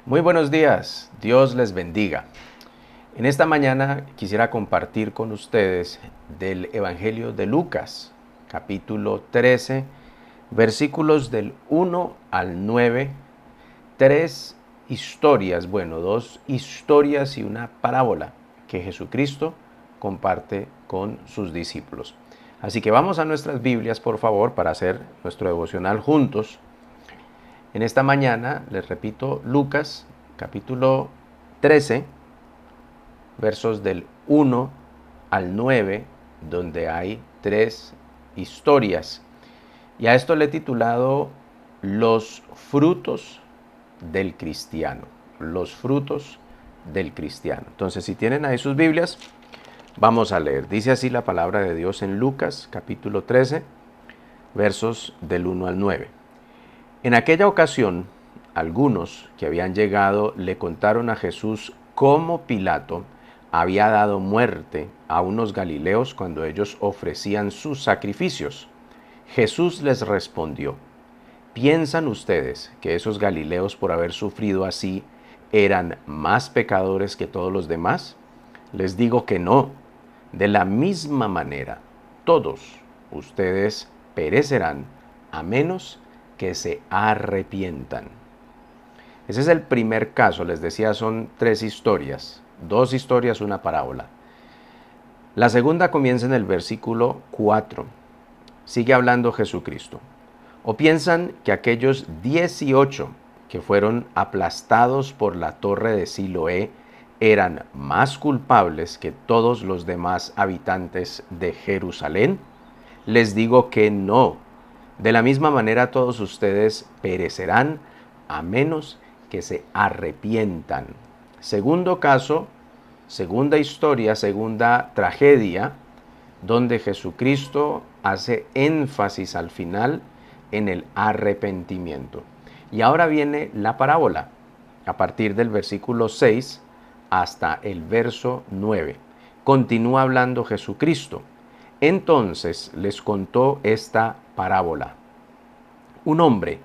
Muy buenos días, Dios les bendiga. En esta mañana quisiera compartir con ustedes del Evangelio de Lucas, capítulo 13, versículos del 1 al 9, dos historias y una parábola que Jesucristo comparte con sus discípulos. Así que vamos a nuestras Biblias, por favor, para hacer nuestro devocional juntos. En esta mañana, les repito, Lucas, capítulo 13, versos del 1 al 9, donde hay tres historias. Y a esto le he titulado Los frutos del cristiano. Los frutos del cristiano. Entonces, si tienen ahí sus Biblias, vamos a leer. Dice así la palabra de Dios en Lucas, capítulo 13, versos del 1 al 9. En aquella ocasión, algunos que habían llegado le contaron a Jesús cómo Pilato había dado muerte a unos galileos cuando ellos ofrecían sus sacrificios. Jesús les respondió: ¿piensan ustedes que esos galileos, por haber sufrido así, eran más pecadores que todos los demás? Les digo que no. De la misma manera, todos ustedes perecerán a menos que se arrepientan. Ese es el primer caso. Les decía, son tres historias, dos historias, una parábola. La segunda comienza en el versículo 4. Sigue hablando Jesucristo. ¿O piensan que aquellos 18 que fueron aplastados por la torre de Siloé eran más culpables que todos los demás habitantes de Jerusalén? Les digo que no. De la misma manera todos ustedes perecerán a menos que se arrepientan. Segundo caso, segunda historia, segunda tragedia, donde Jesucristo hace énfasis al final en el arrepentimiento. Y ahora viene la parábola, a partir del versículo 6 hasta el verso 9. Continúa hablando Jesucristo. Entonces les contó esta parábola. Un hombre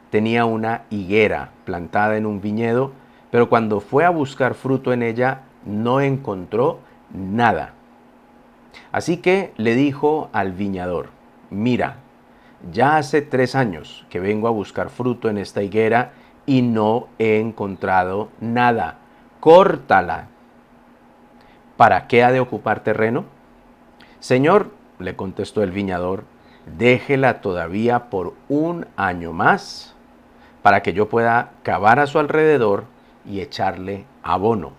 tenía una higuera plantada en un viñedo, pero cuando fue a buscar fruto en ella, no encontró nada. Así que le dijo al viñador: mira, ya hace 3 años que vengo a buscar fruto en esta higuera y no he encontrado nada. Córtala. ¿Para qué ha de ocupar terreno? Señor, le contestó el viñador, déjela todavía por 1 año más, para que yo pueda cavar a su alrededor y echarle abono.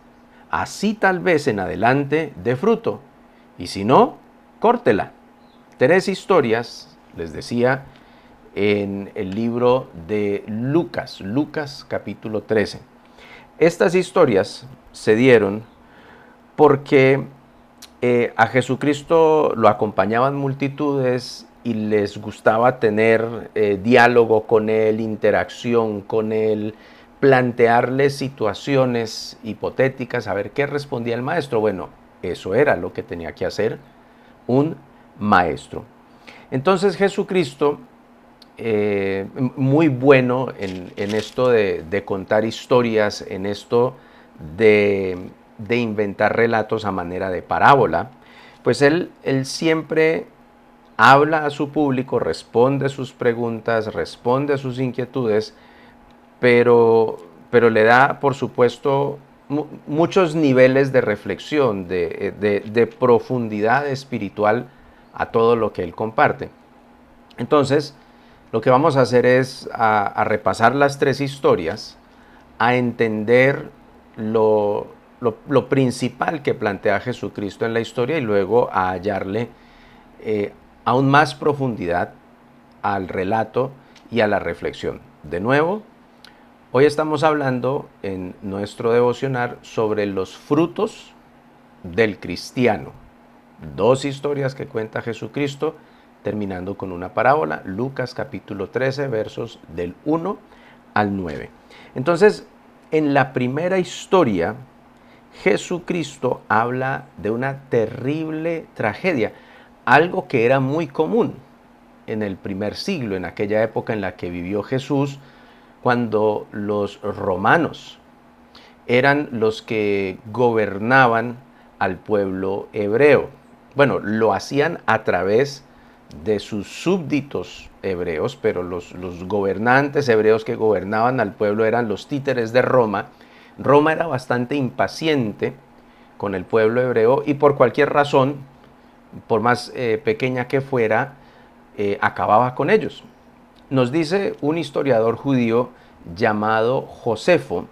Así tal vez en adelante dé fruto, y si no, córtela. 3 historias, les decía, en el libro de Lucas, Lucas capítulo 13. Estas historias se dieron porque a Jesucristo lo acompañaban multitudes y les gustaba tener diálogo con él, interacción con él, plantearle situaciones hipotéticas, a ver qué respondía el maestro. Bueno, eso era lo que tenía que hacer un maestro. Entonces Jesucristo, muy bueno en esto de contar historias, en esto de inventar relatos a manera de parábola, pues él siempre habla a su público, responde sus preguntas, responde a sus inquietudes, pero le da, por supuesto, muchos niveles de reflexión, de profundidad espiritual a todo lo que él comparte. Entonces, lo que vamos a hacer es a repasar las 3 historias, a entender lo principal que plantea Jesucristo en la historia y luego a hallarle aún más profundidad al relato y a la reflexión. De nuevo, hoy estamos hablando en nuestro devocional sobre los frutos del cristiano. 2 historias que cuenta Jesucristo, terminando con una parábola, Lucas capítulo 13, versos del 1 al 9. Entonces, en la primera historia, Jesucristo habla de una terrible tragedia, algo que era muy común en el primer siglo, en aquella época en la que vivió Jesús, cuando los romanos eran los que gobernaban al pueblo hebreo. Bueno, lo hacían a través de sus súbditos hebreos, pero los gobernantes hebreos que gobernaban al pueblo eran los títeres de Roma. Roma era bastante impaciente con el pueblo hebreo y por cualquier razón, por más pequeña que fuera, acababa con ellos. Nos dice un historiador judío llamado Josefo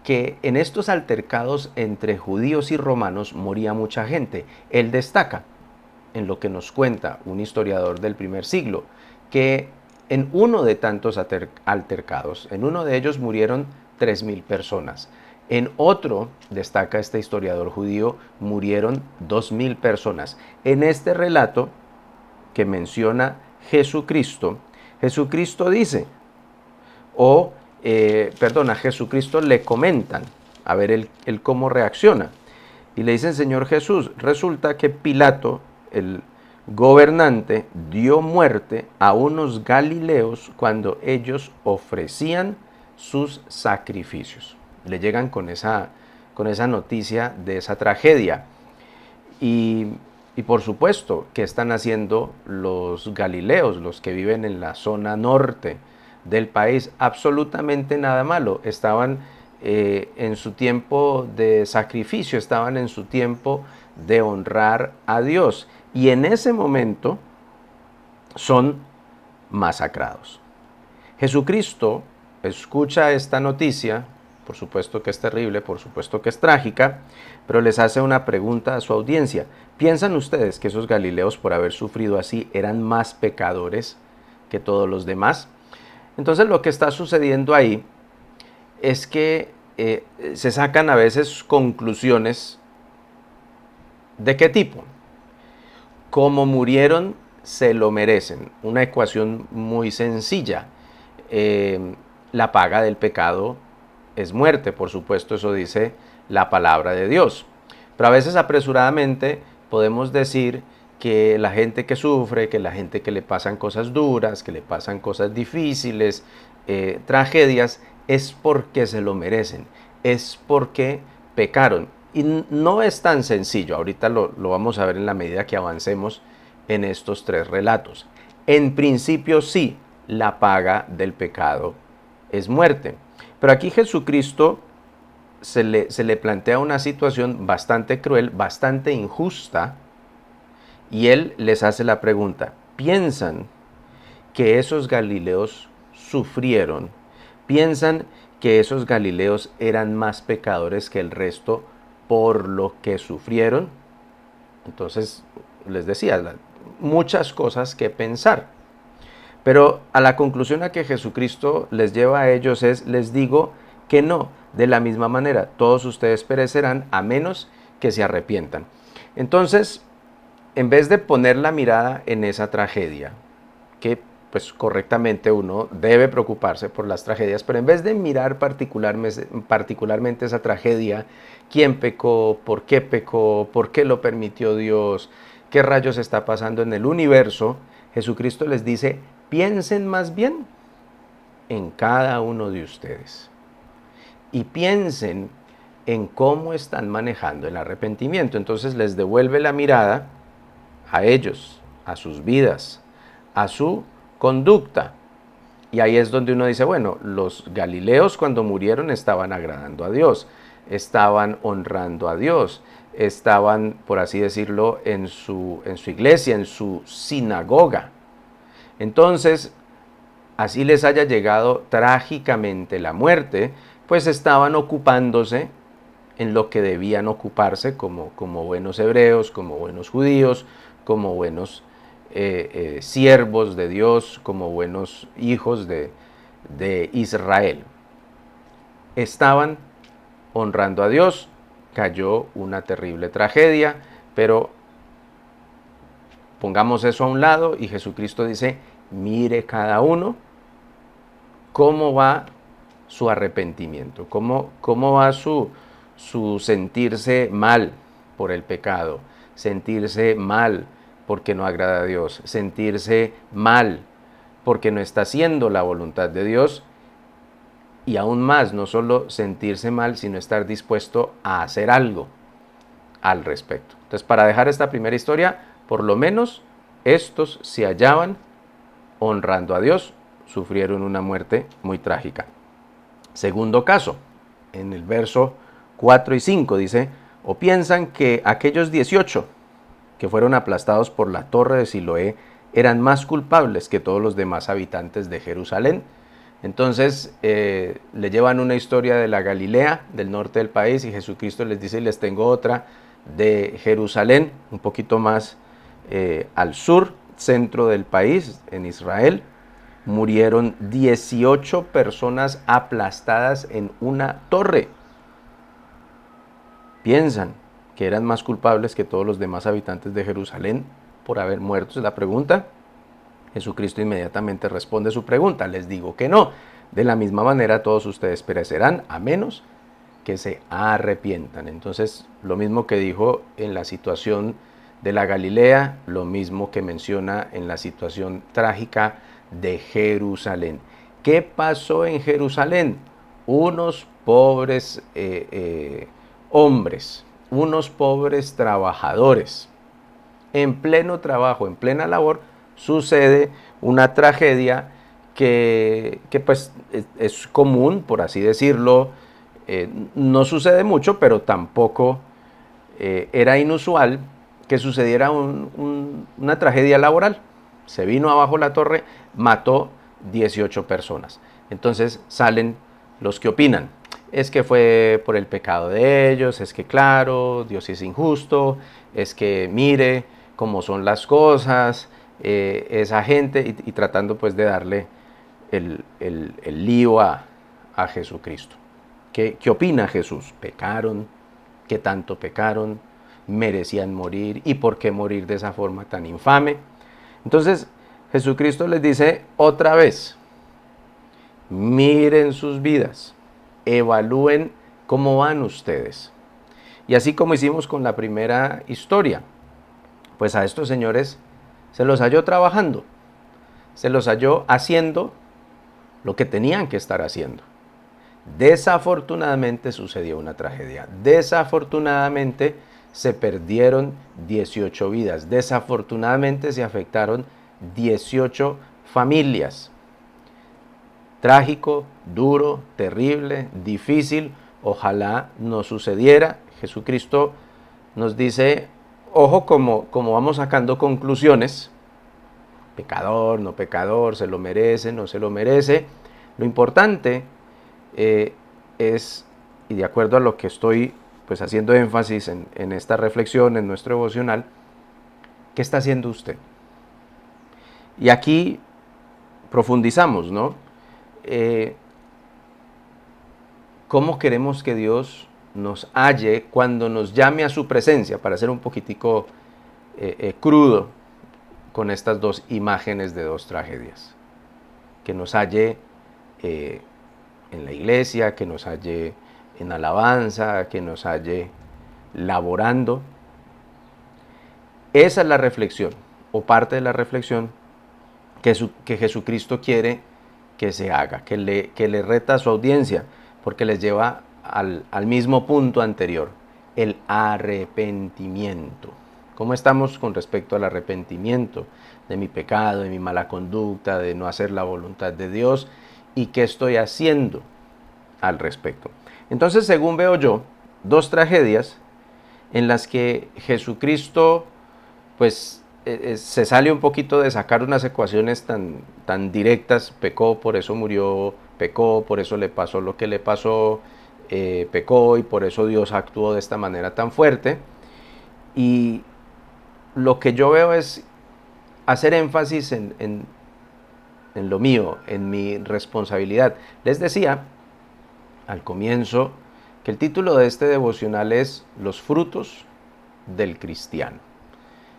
que en estos altercados entre judíos y romanos moría mucha gente. Él destaca, en lo que nos cuenta un historiador del primer siglo, que en uno de tantos altercados, en uno de ellos murieron 3.000 personas. En otro, destaca este historiador judío, murieron 2.000 personas. En este relato que menciona Jesucristo, Jesucristo dice, a Jesucristo le comentan, a ver él cómo reacciona. Y le dicen, Señor Jesús, resulta que Pilato, el gobernante, dio muerte a unos galileos cuando ellos ofrecían sus sacrificios. Le llegan con esa noticia de esa tragedia. Y por supuesto, ¿qué están haciendo los galileos, los que viven en la zona norte del país? Absolutamente nada malo. Estaban en su tiempo de sacrificio, estaban en su tiempo de honrar a Dios. Y en ese momento son masacrados. Jesucristo escucha esta noticia, por supuesto que es terrible, por supuesto que es trágica, pero les hace una pregunta a su audiencia. ¿Piensan ustedes que esos galileos, por haber sufrido así, eran más pecadores que todos los demás? Entonces lo que está sucediendo ahí es que se sacan a veces conclusiones. ¿De qué tipo? Como murieron, se lo merecen. Una ecuación muy sencilla. La paga del pecado es muerte, por supuesto, eso dice la palabra de Dios. Pero a veces apresuradamente podemos decir que la gente que sufre, que la gente que le pasan cosas duras, que le pasan cosas difíciles, tragedias, es porque se lo merecen, es porque pecaron. Y no es tan sencillo, ahorita lo vamos a ver en la medida que avancemos en estos tres relatos. En principio sí, la paga del pecado es muerte. Pero aquí Jesucristo se le plantea una situación bastante cruel, bastante injusta, y Él les hace la pregunta, ¿piensan que esos galileos sufrieron? ¿Piensan que esos galileos eran más pecadores que el resto por lo que sufrieron? Entonces, les decía, muchas cosas que pensar. Pero a la conclusión a que Jesucristo les lleva a ellos es, les digo que no, de la misma manera, todos ustedes perecerán a menos que se arrepientan. Entonces, en vez de poner la mirada en esa tragedia, que pues correctamente uno debe preocuparse por las tragedias, pero en vez de mirar particularmente esa tragedia, quién pecó, por qué lo permitió Dios, qué rayos está pasando en el universo, Jesucristo les dice, piensen más bien en cada uno de ustedes y piensen en cómo están manejando el arrepentimiento. Entonces les devuelve la mirada a ellos, a sus vidas, a su conducta. Y ahí es donde uno dice, bueno, los galileos cuando murieron estaban agradando a Dios, estaban honrando a Dios, estaban, por así decirlo, en su iglesia, en su sinagoga. Entonces, así les haya llegado trágicamente la muerte, pues estaban ocupándose en lo que debían ocuparse como buenos hebreos, como buenos judíos, como buenos siervos de Dios, como buenos hijos de Israel. Estaban honrando a Dios, cayó una terrible tragedia, pero pongamos eso a un lado y Jesucristo dice, mire cada uno cómo va su arrepentimiento, cómo va su sentirse mal por el pecado, sentirse mal porque no agrada a Dios, sentirse mal porque no está haciendo la voluntad de Dios. y aún más, no solo sentirse mal, sino estar dispuesto a hacer algo al respecto. Entonces, para dejar esta primera historia, por lo menos estos se hallaban honrando a Dios, sufrieron una muerte muy trágica. Segundo caso, en el verso 4 y 5 dice, o piensan que aquellos 18 que fueron aplastados por la torre de Siloé eran más culpables que todos los demás habitantes de Jerusalén. Entonces le llevan una historia de la Galilea, del norte del país, y Jesucristo les dice, les tengo otra de Jerusalén, un poquito más al sur, centro del país, en Israel. Murieron 18 personas aplastadas en una torre. Piensan que eran más culpables que todos los demás habitantes de Jerusalén por haber muerto, es la pregunta. Jesucristo inmediatamente responde su pregunta, les digo que no. De la misma manera todos ustedes perecerán a menos que se arrepientan. Entonces, lo mismo que dijo en la situación de la Galilea, lo mismo que menciona en la situación trágica de Jerusalén. ¿Qué pasó en Jerusalén? Unos pobres hombres, unos pobres trabajadores, en pleno trabajo, en plena labor, sucede una tragedia que pues es común, por así decirlo. No sucede mucho, pero tampoco era inusual que sucediera una tragedia laboral. Se vino abajo la torre, mató 18 personas. Entonces salen los que opinan. Es que fue por el pecado de ellos, es que claro, Dios es injusto, es que mire cómo son las cosas, esa gente, y tratando pues de darle el lío a Jesucristo. ¿Qué opina Jesús? ¿Pecaron? ¿Qué tanto pecaron? ¿Merecían morir? ¿Y por qué morir de esa forma tan infame? Entonces Jesucristo les dice otra vez, miren sus vidas, evalúen cómo van ustedes. Y así como hicimos con la primera historia, pues a estos señores se los halló trabajando, se los halló haciendo lo que tenían que estar haciendo. Desafortunadamente sucedió una tragedia. Desafortunadamente se perdieron 18 vidas. Desafortunadamente se afectaron 18 familias. Trágico, duro, terrible, difícil. Ojalá no sucediera. Jesucristo nos dice, ojo como vamos sacando conclusiones. Pecador, no pecador, se lo merece, no se lo merece. Lo importante es, y de acuerdo a lo que estoy pues haciendo énfasis en esta reflexión, en nuestro devocional, ¿qué está haciendo usted? Y aquí profundizamos, ¿no? ¿Cómo queremos que Dios nos halle cuando nos llame a su presencia? Para ser un poquitico crudo con estas dos imágenes de dos tragedias. Que nos halle en la iglesia, que nos halle en alabanza, que nos halle laborando. Esa es la reflexión, o parte de la reflexión que Jesucristo quiere que se haga, que le reta a su audiencia, porque les lleva al mismo punto anterior, el arrepentimiento. ¿Cómo estamos con respecto al arrepentimiento de mi pecado, de mi mala conducta, de no hacer la voluntad de Dios? ¿Y qué estoy haciendo al respecto? Entonces, según veo yo, dos tragedias en las que Jesucristo pues se sale un poquito de sacar unas ecuaciones tan directas. Pecó, por eso murió, pecó, por eso le pasó lo que le pasó, pecó y por eso Dios actuó de esta manera tan fuerte. Y lo que yo veo es hacer énfasis en lo mío, en mi responsabilidad. Les decía al comienzo que el título de este devocional es Los frutos del cristiano.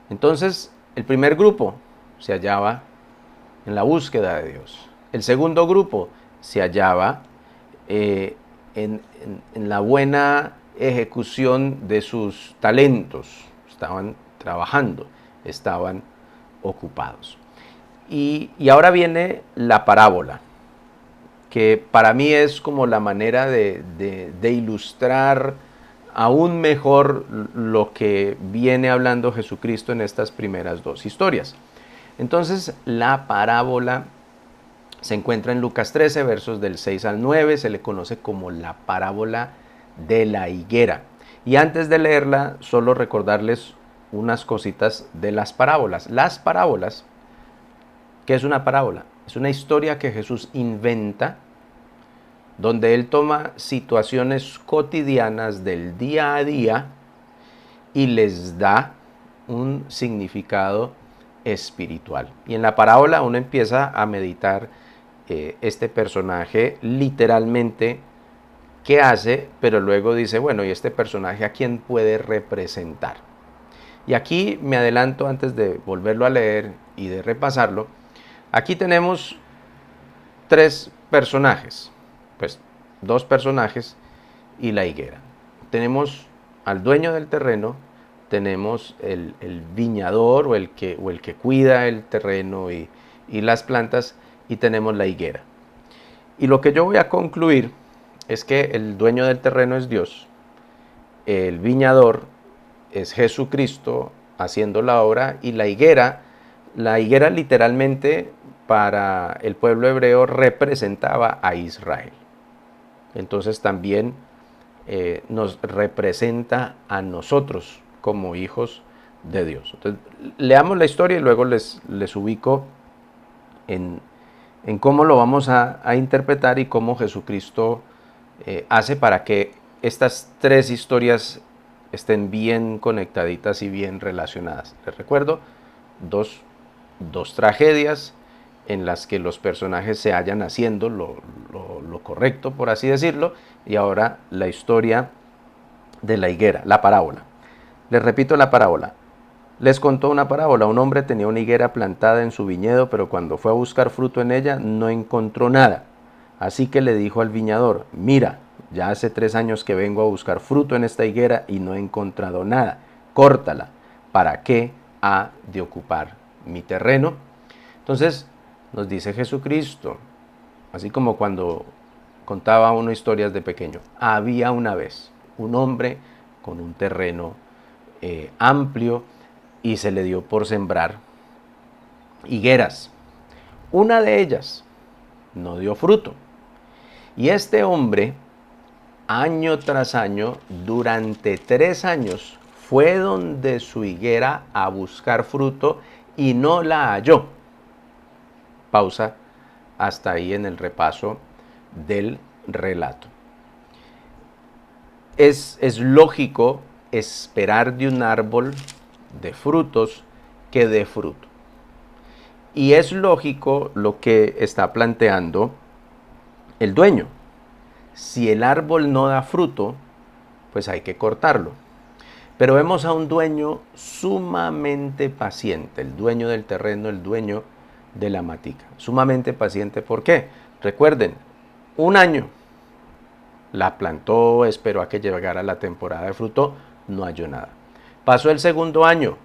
Entonces, el primer grupo se hallaba en la búsqueda de Dios. El segundo grupo se hallaba en la buena ejecución de sus talentos. Estaban trabajando, estaban ocupados. Y ahora viene la parábola. que para mí es como la manera de ilustrar aún mejor lo que viene hablando Jesucristo en estas primeras dos historias. Entonces, la parábola se encuentra en Lucas 13, versos del 6 al 9, se le conoce como la parábola de la higuera. Y antes de leerla, solo recordarles unas cositas de las parábolas. Las parábolas, ¿qué es una parábola? Es una historia que Jesús inventa, donde Él toma situaciones cotidianas del día a día y les da un significado espiritual. Y en la parábola uno empieza a meditar este personaje literalmente qué hace, pero luego dice, bueno, ¿y este personaje a quién puede representar? Y aquí me adelanto antes de volverlo a leer y de repasarlo. Aquí tenemos tres personajes, pues dos personajes y la higuera. Tenemos al dueño del terreno, tenemos el viñador o el que cuida el terreno y las plantas, y tenemos la higuera. Y lo que yo voy a concluir es que el dueño del terreno es Dios, el viñador es Jesucristo haciendo la obra, y la higuera literalmente para el pueblo hebreo representaba a Israel. Entonces también nos representa a nosotros como hijos de Dios. Entonces, leamos la historia y luego les ubico en cómo lo vamos a interpretar y cómo Jesucristo hace para que estas tres historias estén bien conectaditas y bien relacionadas. Les recuerdo, dos tragedias en las que los personajes se hallan haciendo lo correcto, por así decirlo, y ahora la historia de la higuera, la parábola. Les repito la parábola. Les contó una parábola. Un hombre tenía una higuera plantada en su viñedo, pero cuando fue a buscar fruto en ella no encontró nada. Así que le dijo al viñador, mira, ya hace 3 años que vengo a buscar fruto en esta higuera y no he encontrado nada. Córtala. ¿Para qué ha de ocupar mi terreno? Entonces nos dice Jesucristo, así como cuando contaba uno historias de pequeño, había una vez un hombre con un terreno amplio y se le dio por sembrar higueras. Una de ellas no dio fruto. Y este hombre, año tras año, durante 3 años, fue donde su higuera a buscar fruto y no la halló. Pausa hasta ahí en el repaso del relato. Es lógico esperar de un árbol de frutos que dé fruto. Y es lógico lo que está planteando el dueño. Si el árbol no da fruto, pues hay que cortarlo. Pero vemos a un dueño sumamente paciente, el dueño del terreno, el dueño de la matica. Sumamente paciente, ¿por qué? Recuerden, 1 año la plantó, esperó a que llegara la temporada de fruto, no halló nada. Pasó el 2.º año,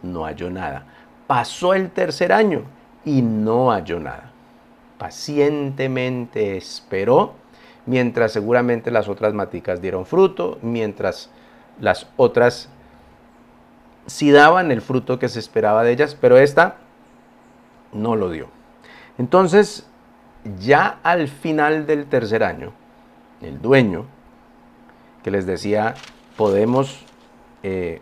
no halló nada. Pasó el 3.er año y no halló nada. Pacientemente esperó, mientras seguramente las otras maticas dieron fruto, mientras las otras sí daban el fruto que se esperaba de ellas, pero esta no lo dio. Entonces, ya al final del 3.er año, el dueño, que les decía, podemos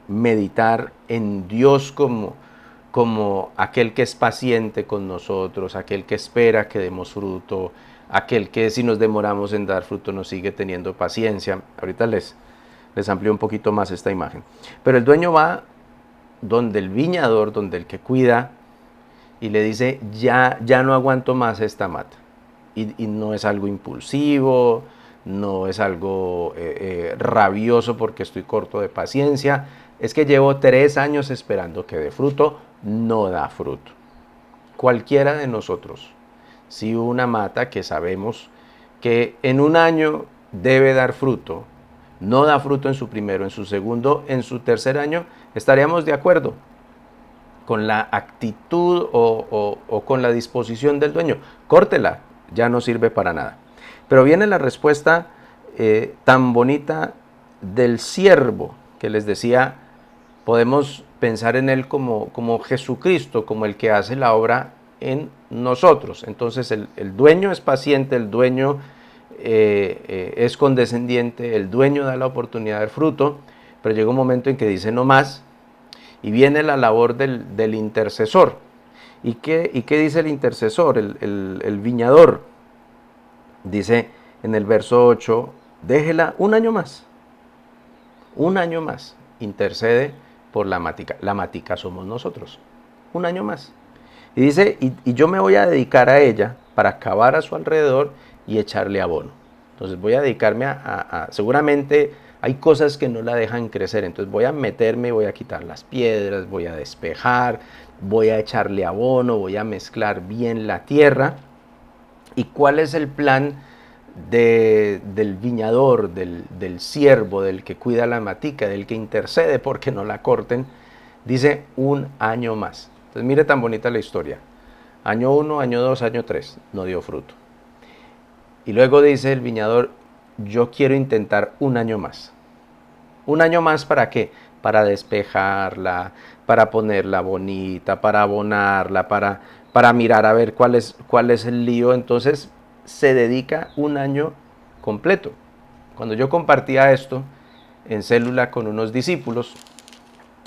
meditar en Dios como aquel que es paciente con nosotros, aquel que espera que demos fruto, aquel que si nos demoramos en dar fruto nos sigue teniendo paciencia. Ahorita les amplío un poquito más esta imagen. Pero el dueño va donde el viñador, donde el que cuida, y le dice, ya no aguanto más esta mata. Y no es algo impulsivo, no es algo rabioso porque estoy corto de paciencia, es que llevo 3 años esperando que dé fruto, no da fruto. Cualquiera de nosotros, si una mata que sabemos que en 1 año debe dar fruto, no da fruto en su primero, en su segundo, en su 3.er año, estaríamos de acuerdo con la actitud o con la disposición del dueño. Córtela, ya no sirve para nada. Pero viene la respuesta tan bonita del siervo, que les decía, podemos pensar en él como Jesucristo, como el que hace la obra en nosotros. Entonces el dueño es paciente, el dueño es condescendiente, el dueño da la oportunidad del fruto, pero llega un momento en que dice no más, y viene la labor del intercesor. ¿Y qué dice el intercesor, el viñador? Dice en el verso 8, déjela un año más, intercede por la matica. La matica somos nosotros, un año más. Y dice, y yo me voy a dedicar a ella para cavar a su alrededor y echarle abono. Entonces voy a dedicarme seguramente hay cosas que no la dejan crecer, entonces voy a meterme, voy a quitar las piedras, voy a despejar, voy a echarle abono, voy a mezclar bien la tierra. ¿Y cuál es el plan del viñador, del siervo, del que cuida la matica, del que intercede porque no la corten? Dice un año más. Entonces mire tan bonita la historia. Año 1, año 2, año 3, no dio fruto. Y luego dice el viñador, yo quiero intentar un año más. ¿Un año más para qué? Para despejarla, para ponerla bonita, para abonarla, para mirar a ver cuál es el lío. Entonces se dedica un año completo. Cuando yo compartía esto en célula con unos discípulos,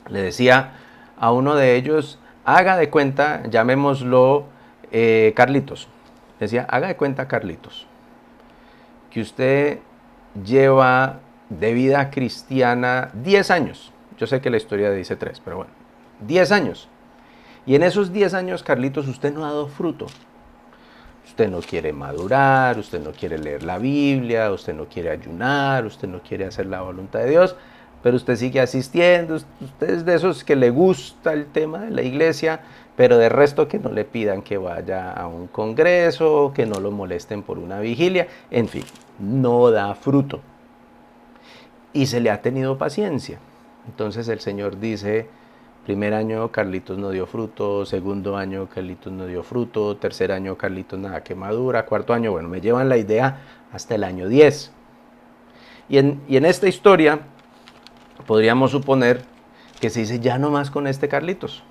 le decía a uno de ellos, haga de cuenta, llamémoslo Carlitos. Decía, haga de cuenta, Carlitos, que usted lleva de vida cristiana 10 años. Yo sé que la historia dice 3, pero bueno, 10 años. Y en esos 10 años, Carlitos, usted no ha dado fruto. Usted no quiere madurar, usted no quiere leer la Biblia, usted no quiere ayunar, usted no quiere hacer la voluntad de Dios, pero usted sigue asistiendo, usted es de esos que le gusta el tema de la iglesia, pero de resto que no le pidan que vaya a un congreso, que no lo molesten por una vigilia, en fin, no da fruto. Y se le ha tenido paciencia. Entonces el Señor dice, primer año Carlitos no dio fruto, segundo año Carlitos no dio fruto, tercer año Carlitos nada que madura, cuarto año, bueno, me llevan la idea hasta el año 10. Y en esta historia podríamos suponer que se dice ya no más con este Carlitos.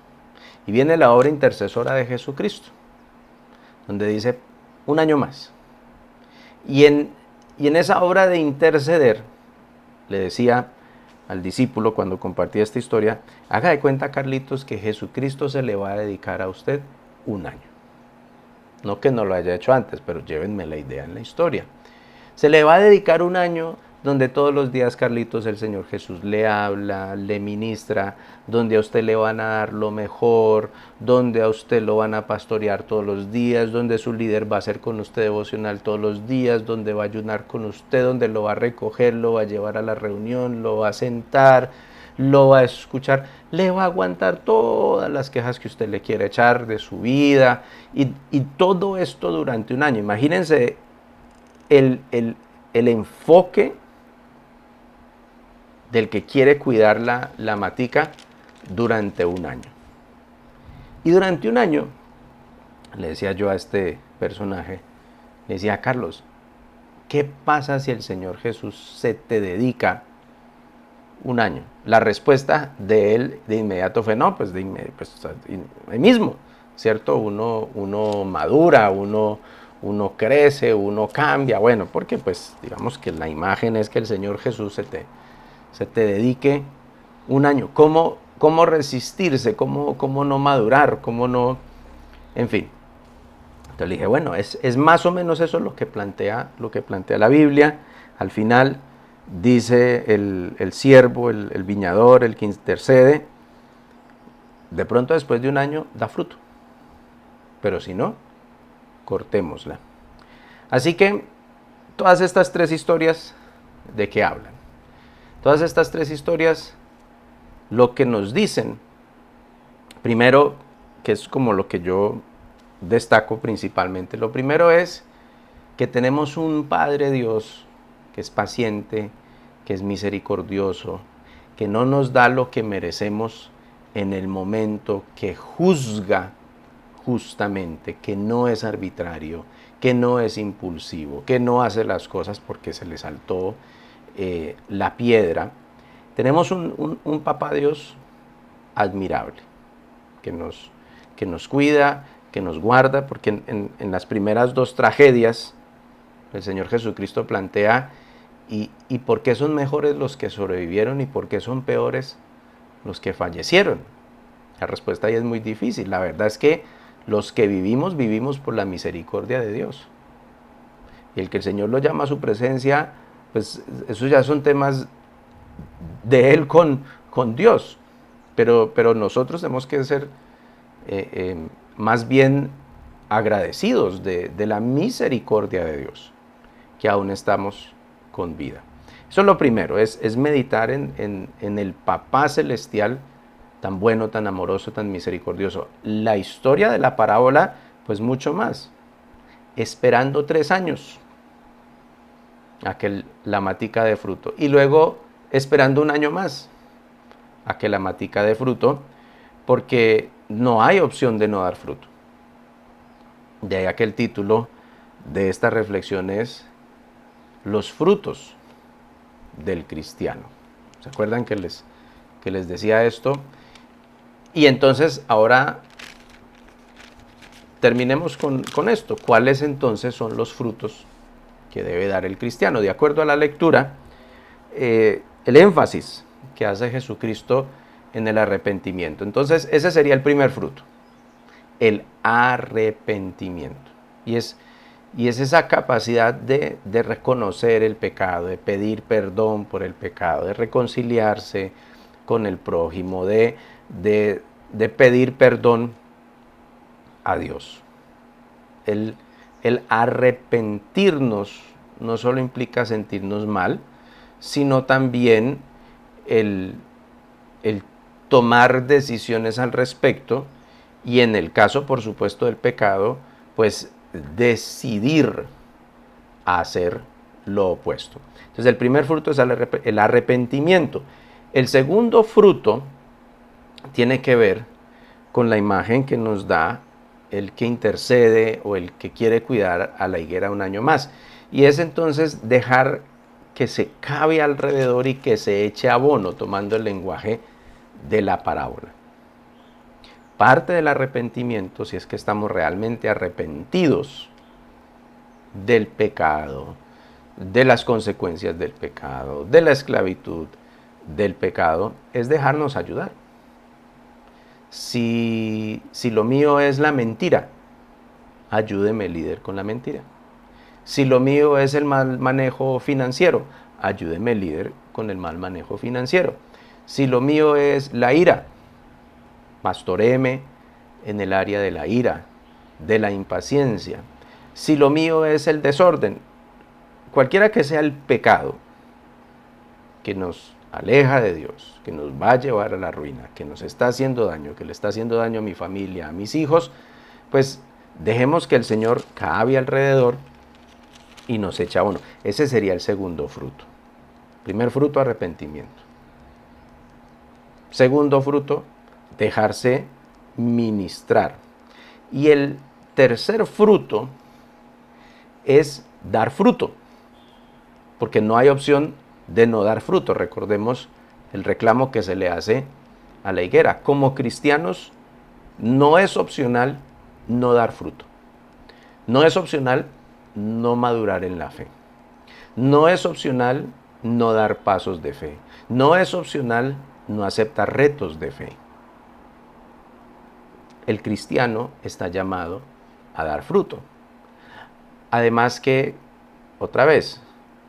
Y viene la obra intercesora de Jesucristo, donde dice un año más. Y en esa obra de interceder, le decía al discípulo cuando compartía esta historia, haga de cuenta, Carlitos, que Jesucristo se le va a dedicar a usted un año. No que no lo haya hecho antes, pero llévenme la idea en la historia. Se le va a dedicar un año donde todos los días, Carlitos, el Señor Jesús le habla, le ministra, donde a usted le van a dar lo mejor, donde a usted lo van a pastorear todos los días, donde su líder va a hacer con usted devocional todos los días, donde va a ayunar con usted, donde lo va a recoger, lo va a llevar a la reunión, lo va a sentar, lo va a escuchar, le va a aguantar todas las quejas que usted le quiere echar de su vida y todo esto durante un año. Imagínense el enfoque del que quiere cuidar la matica durante un año. Y durante un año, le decía yo a este personaje, le decía, Carlos, ¿qué pasa si el Señor Jesús se te dedica un año? La respuesta de él de inmediato fue, no, pues ahí mismo, ¿cierto? Uno madura, uno crece, uno cambia, bueno, porque pues digamos que la imagen es que el Señor Jesús se te dedique un año. ¿Cómo resistirse? ¿Cómo no madurar? ¿Cómo no? En fin. Entonces le dije, bueno, es más o menos eso lo que plantea la Biblia. Al final dice el siervo, el viñador, el que intercede, de pronto después de un año da fruto. Pero si no, cortémosla. Así que todas estas 3 historias, ¿de qué hablan? Todas estas 3 historias lo que nos dicen, primero, que es como lo que yo destaco principalmente, lo primero es que tenemos un Padre Dios que es paciente, que es misericordioso, que no nos da lo que merecemos en el momento, que juzga justamente, que no es arbitrario, que no es impulsivo, que no hace las cosas porque se le saltó la piedra. Tenemos un papá Dios admirable, que nos cuida, que nos guarda, porque en las primeras dos tragedias el Señor Jesucristo plantea y por qué son mejores los que sobrevivieron y por qué son peores los que fallecieron. La respuesta ahí es muy difícil. La verdad es que los que vivimos, vivimos por la misericordia de Dios. Y el que el Señor lo llama a su presencia, pues esos ya son temas de Él con Dios. Pero nosotros tenemos que ser más bien agradecidos de la misericordia de Dios, que aún estamos con vida. Eso es lo primero, es meditar en el Papá Celestial, tan bueno, tan amoroso, tan misericordioso. La historia de la parábola, pues mucho más. Esperando 3 años a que la matica dé fruto. Y luego esperando 1 año más a que la matica dé fruto, porque no hay opción de no dar fruto. De ahí que el título de esta reflexión es Los frutos del cristiano. ¿Se acuerdan que les decía esto? Y entonces ahora terminemos con esto. ¿Cuáles entonces son los frutos que debe dar el cristiano? De acuerdo a la lectura, el énfasis que hace Jesucristo en el arrepentimiento. Entonces ese sería el primer fruto, el arrepentimiento. Y es esa capacidad de reconocer el pecado, de pedir perdón por el pecado, de reconciliarse con el prójimo, de pedir perdón a Dios. El arrepentirnos no solo implica sentirnos mal, sino también el tomar decisiones al respecto y en el caso, por supuesto, del pecado, pues decidir hacer lo opuesto. Entonces el primer fruto es el arrepentimiento. El segundo fruto tiene que ver con la imagen que nos da el que intercede o el que quiere cuidar a la higuera 1 año más. Y es entonces dejar que se cabe alrededor y que se eche abono, tomando el lenguaje de la parábola. Parte del arrepentimiento, si es que estamos realmente arrepentidos del pecado, de las consecuencias del pecado, de la esclavitud del pecado, es dejarnos ayudar. Si lo mío es la mentira, ayúdeme, líder, con la mentira. Si lo mío es el mal manejo financiero, ayúdeme, líder, con el mal manejo financiero. Si lo mío es la ira, pastoréeme en el área de la ira, de la impaciencia. Si lo mío es el desorden, cualquiera que sea el pecado que nos aleja de Dios, que nos va a llevar a la ruina, que nos está haciendo daño, que le está haciendo daño a mi familia, a mis hijos, pues dejemos que el Señor cabe alrededor y nos echa abono. Ese sería el segundo fruto. Primer fruto, arrepentimiento. Segundo fruto, dejarse ministrar. Y el tercer fruto es dar fruto, porque no hay opción de no dar fruto. Recordemos el reclamo que se le hace a la higuera. Como cristianos, no es opcional no dar fruto. No es opcional no madurar en la fe. No es opcional no dar pasos de fe. No es opcional no aceptar retos de fe. El cristiano está llamado a dar fruto. Además que, otra vez,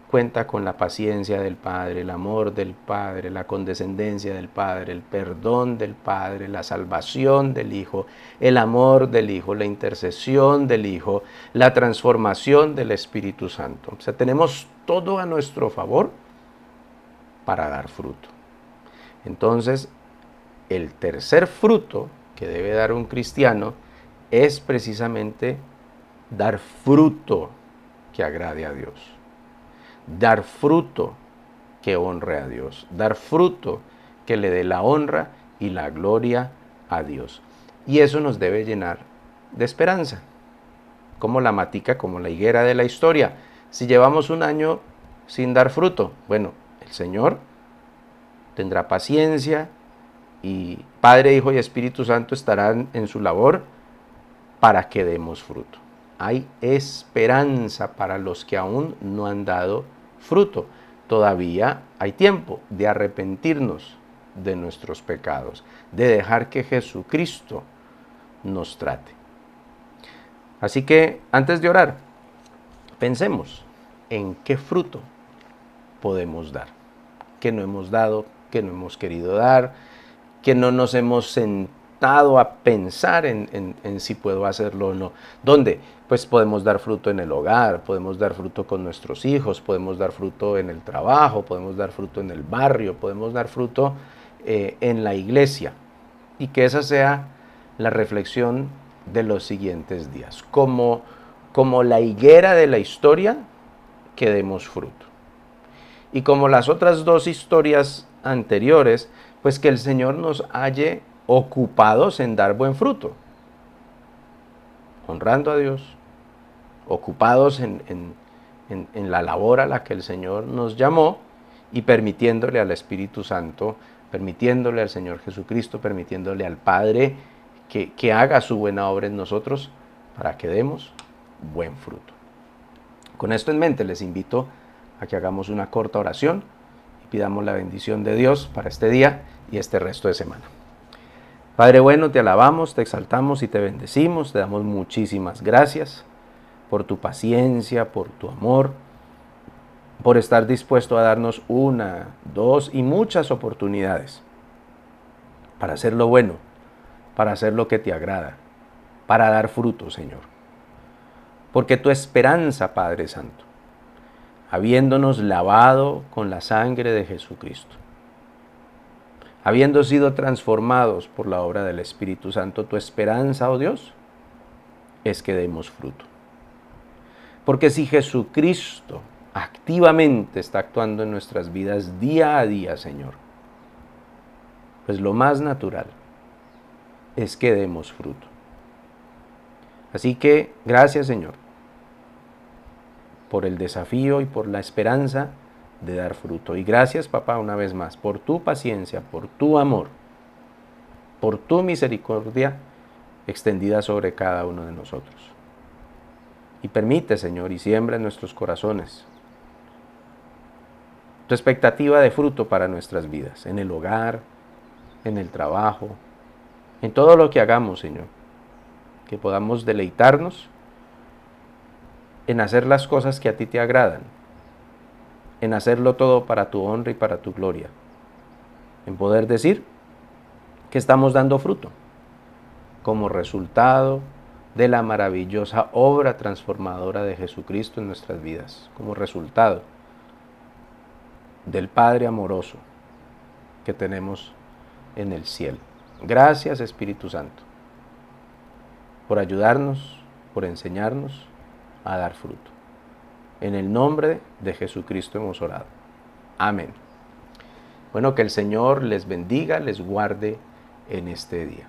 cuenta con la paciencia del Padre, el amor del Padre, la condescendencia del Padre, el perdón del Padre, la salvación del Hijo, el amor del Hijo, la intercesión del Hijo, la transformación del Espíritu Santo. O sea, tenemos todo a nuestro favor para dar fruto. Entonces, el tercer fruto que debe dar un cristiano es precisamente dar fruto que agrade a Dios, dar fruto que honre a Dios, dar fruto que le dé la honra y la gloria a Dios. Y eso nos debe llenar de esperanza. como la matica, como la higuera de la historia. Si llevamos un año sin dar fruto, bueno, el Señor tendrá paciencia y Padre, Hijo y Espíritu Santo estarán en su labor para que demos fruto. Hay esperanza para los que aún no han dado fruto. Todavía hay tiempo de arrepentirnos de nuestros pecados, de dejar que Jesucristo nos trate. Así que antes de orar, pensemos en qué fruto podemos dar, que no hemos dado, que no hemos querido dar, que no nos hemos sentado a pensar en si puedo hacerlo o no. ¿Dónde? Pues podemos dar fruto en el hogar, podemos dar fruto con nuestros hijos, podemos dar fruto en el trabajo, podemos dar fruto en el barrio, podemos dar fruto en la iglesia. Y que esa sea la reflexión de los siguientes días. Como la higuera de la historia, que demos fruto. Y como las otras dos historias anteriores, pues que el Señor nos halle ocupados en dar buen fruto, honrando a Dios, ocupados en la labor a la que el Señor nos llamó y permitiéndole al Espíritu Santo, permitiéndole al Señor Jesucristo, permitiéndole al Padre que haga su buena obra en nosotros para que demos buen fruto. Con esto en mente les invito a que hagamos una corta oración y pidamos la bendición de Dios para este día y este resto de semana. Padre bueno, te alabamos, te exaltamos y te bendecimos, te damos muchísimas gracias por tu paciencia, por tu amor, por estar dispuesto a darnos una, dos y muchas oportunidades para hacer lo bueno, para hacer lo que te agrada, para dar fruto, Señor. Porque tu esperanza, Padre Santo, habiéndonos lavado con la sangre de Jesucristo, habiendo sido transformados por la obra del Espíritu Santo, tu esperanza, oh Dios, es que demos fruto. Porque si Jesucristo activamente está actuando en nuestras vidas día a día, Señor, pues lo más natural es que demos fruto. Así que gracias, Señor, por el desafío y por la esperanza de dar fruto. Y gracias, papá, una vez más, por tu paciencia, por tu amor, por tu misericordia extendida sobre cada uno de nosotros. Y permite, Señor, y siembra en nuestros corazones tu expectativa de fruto para nuestras vidas, en el hogar, en el trabajo, en todo lo que hagamos, Señor. Que podamos deleitarnos en hacer las cosas que a ti te agradan, en hacerlo todo para tu honra y para tu gloria, en poder decir que estamos dando fruto como resultado de la maravillosa obra transformadora de Jesucristo en nuestras vidas, como resultado del Padre amoroso que tenemos en el cielo. Gracias, Espíritu Santo, por ayudarnos, por enseñarnos a dar fruto. En el nombre de Jesucristo hemos orado. Amén. Bueno, que el Señor les bendiga, les guarde en este día.